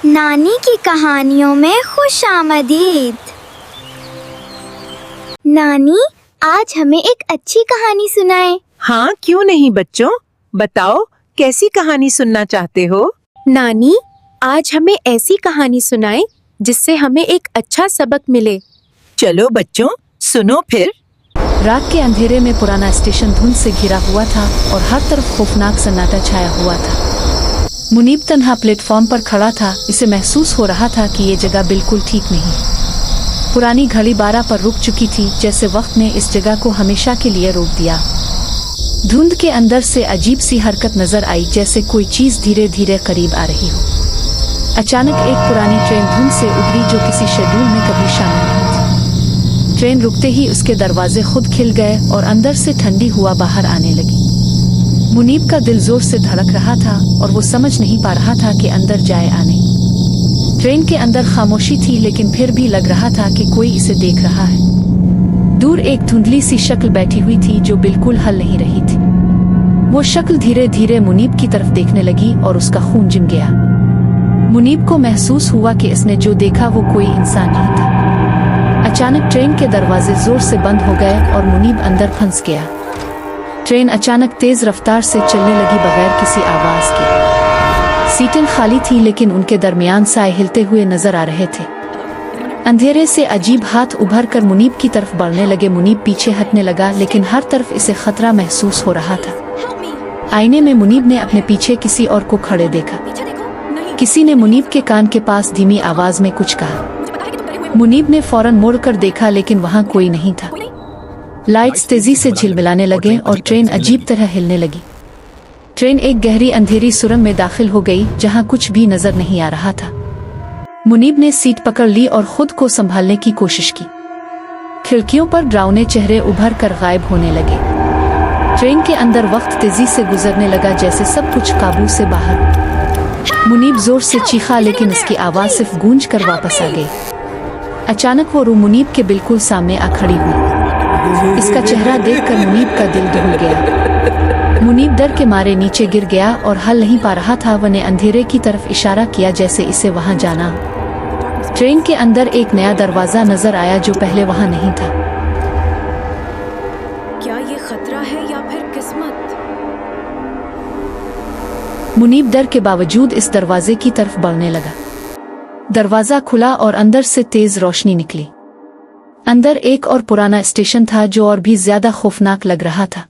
नानी की कहानियों में खुश आमदीद। नानी, आज हमें एक अच्छी कहानी सुनाए। हाँ, क्यों नहीं बच्चों, बताओ कैसी कहानी सुनना चाहते हो? नानी, आज हमें ऐसी कहानी सुनाए जिससे हमें एक अच्छा सबक मिले। चलो बच्चों, सुनो फिर। रात के अंधेरे में पुराना स्टेशन धुंध से घिरा हुआ था और हर तरफ खौफनाक सन्नाटा छाया हुआ था। मुनीब तन्हा प्लेटफॉर्म पर खड़ा था। इसे महसूस हो रहा था कि ये जगह बिल्कुल ठीक नहीं। पुरानी घड़ी 12 पर रुक चुकी थी, जैसे वक्त ने इस जगह को हमेशा के लिए रोक दिया। धुंध के अंदर से अजीब सी हरकत नजर आई, जैसे कोई चीज धीरे धीरे करीब आ रही हो। अचानक एक पुरानी ट्रेन धुंध से उभरी जो किसी शेड्यूल में कभी शामिल नहीं थी। ट्रेन रुकते ही उसके दरवाजे खुद खिल गए और अंदर से ठंडी हवा बाहर आने लगी। मुनीब का दिल जोर से धड़क रहा था और वो समझ नहीं पा रहा था कि अंदर जाए या नहीं। ट्रेन के अंदर खामोशी थी, लेकिन फिर भी लग रहा था कि कोई इसे देख रहा है। दूर एक धुंधली सी शक्ल बैठी हुई थी जो बिल्कुल हल नहीं रही थी। वो शक्ल धीरे धीरे मुनीब की तरफ देखने लगी और उसका खून जम गया। मुनीब को महसूस हुआ कि इसने जो देखा वो कोई इंसान नहीं था। अचानक ट्रेन के दरवाजे जोर से बंद हो गए और मुनीब अंदर फंस गया। ट्रेन अचानक तेज रफ्तार से चलने लगी बगैर किसी आवाज के। सीटें खाली थी, लेकिन उनके दरमियान साए हिलते हुए नजर आ रहे थे। अंधेरे से अजीब हाथ उभर कर मुनीब की तरफ बढ़ने लगे। मुनीब पीछे हटने लगा, लेकिन हर तरफ इसे खतरा महसूस हो रहा था। आईने में मुनीब ने अपने पीछे किसी और को खड़े देखा। किसी ने मुनीब के कान के पास धीमी आवाज में कुछ कहा। मुनीब ने फौरन मुड़कर देखा, लेकिन वहां कोई नहीं था। लाइट्स तेजी से झिलमिलाने लगे और ट्रेन अजीब तरह हिलने लगी। ट्रेन एक गहरी अंधेरी सुरंग में दाखिल हो गई, जहां कुछ भी नजर नहीं आ रहा था। मुनीब ने सीट पकड़ ली और खुद को संभालने की कोशिश की। खिड़कियों पर डरावने चेहरे उभर कर गायब होने लगे। ट्रेन के अंदर वक्त तेजी से गुजरने लगा, जैसे सब कुछ काबू से बाहर। मुनीब जोर से चीखा, लेकिन उसकी आवाज सिर्फ गूंज कर वापस आ गई। अचानक वो मुनीब के बिल्कुल सामने आ खड़ी हुई। इसका चेहरा देखकर मुनीब का दिल दहल गया। मुनीब डर के मारे नीचे गिर गया और हल नहीं पा रहा था। वने अंधेरे की तरफ इशारा किया, जैसे इसे वहां जाना। ट्रेन के अंदर एक नया दरवाजा नजर आया जो पहले वहां नहीं था। क्या ये खतरा है या फिर किस्मत? मुनीब डर के बावजूद इस दरवाजे की तरफ बढ़ने लगा। दरवाजा खुला और अंदर से तेज रोशनी निकली। अंदर एक और पुराना स्टेशन था जो और भी ज्यादा खौफनाक लग रहा था।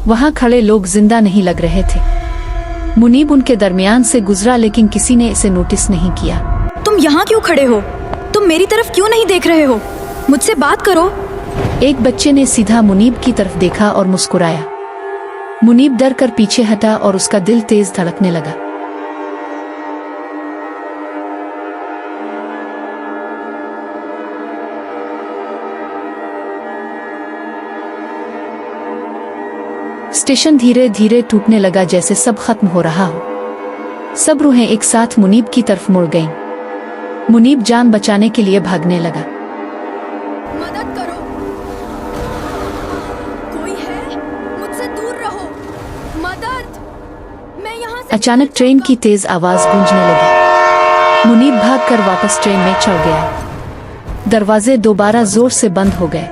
वहां खड़े लोग जिंदा नहीं लग रहे थे। मुनीब उनके दरमियान से गुजरा, लेकिन किसी ने इसे नोटिस नहीं किया। तुम यहाँ क्यों खड़े हो? तुम मेरी तरफ क्यों नहीं देख रहे हो? मुझसे बात करो। एक बच्चे ने सीधा मुनीब की तरफ देखा और मुस्कुराया। मुनीब डर कर पीछे हटा और उसका दिल तेज धड़कने लगा। स्टेशन धीरे धीरे टूटने लगा, जैसे सब खत्म हो रहा हो। सब रूहें एक साथ मुनीब की तरफ मुड़ गईं। मुनीब जान बचाने के लिए भागने लगा। मदद करो, कोई है? मुझसे दूर रहो, मदद! मैं यहाँ से अचानक ट्रेन की तेज आवाज गूंजने लगी। मुनीब भागकर वापस ट्रेन में चढ़ गया। दरवाजे दोबारा जोर से बंद हो गए।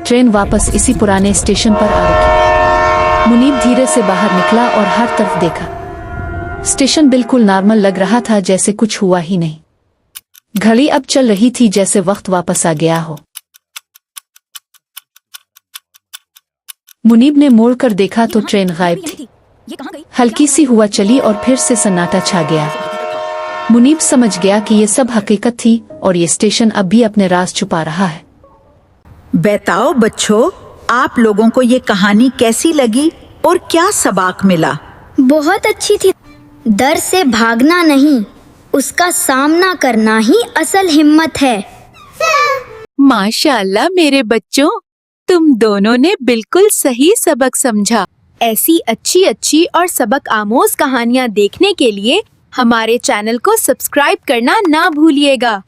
ट्रेन वापस इसी पुराने स्टेशन पर आ रुकी। मुनीब धीरे से बाहर निकला और हर तरफ देखा। स्टेशन बिल्कुल नॉर्मल लग रहा था, जैसे कुछ हुआ ही नहीं। घड़ी अब चल रही थी, जैसे वक्त वापस आ गया हो। मुनीब ने मोड़ कर देखा तो ट्रेन गायब थी। हल्की सी हुआ चली और फिर से सन्नाटा छा गया। मुनीब समझ गया कि ये सब हकीकत थी और ये स्टेशन अब भी अपने राज छुपा रहा है। बताओ बच्चों, आप लोगों को ये कहानी कैसी लगी और क्या सबक मिला? बहुत अच्छी थी। डर से भागना नहीं, उसका सामना करना ही असल हिम्मत है। माशाअल्लाह मेरे बच्चों, तुम दोनों ने बिल्कुल सही सबक समझा। ऐसी अच्छी अच्छी और सबक आमोज कहानियाँ देखने के लिए हमारे चैनल को सब्सक्राइब करना ना भूलिएगा।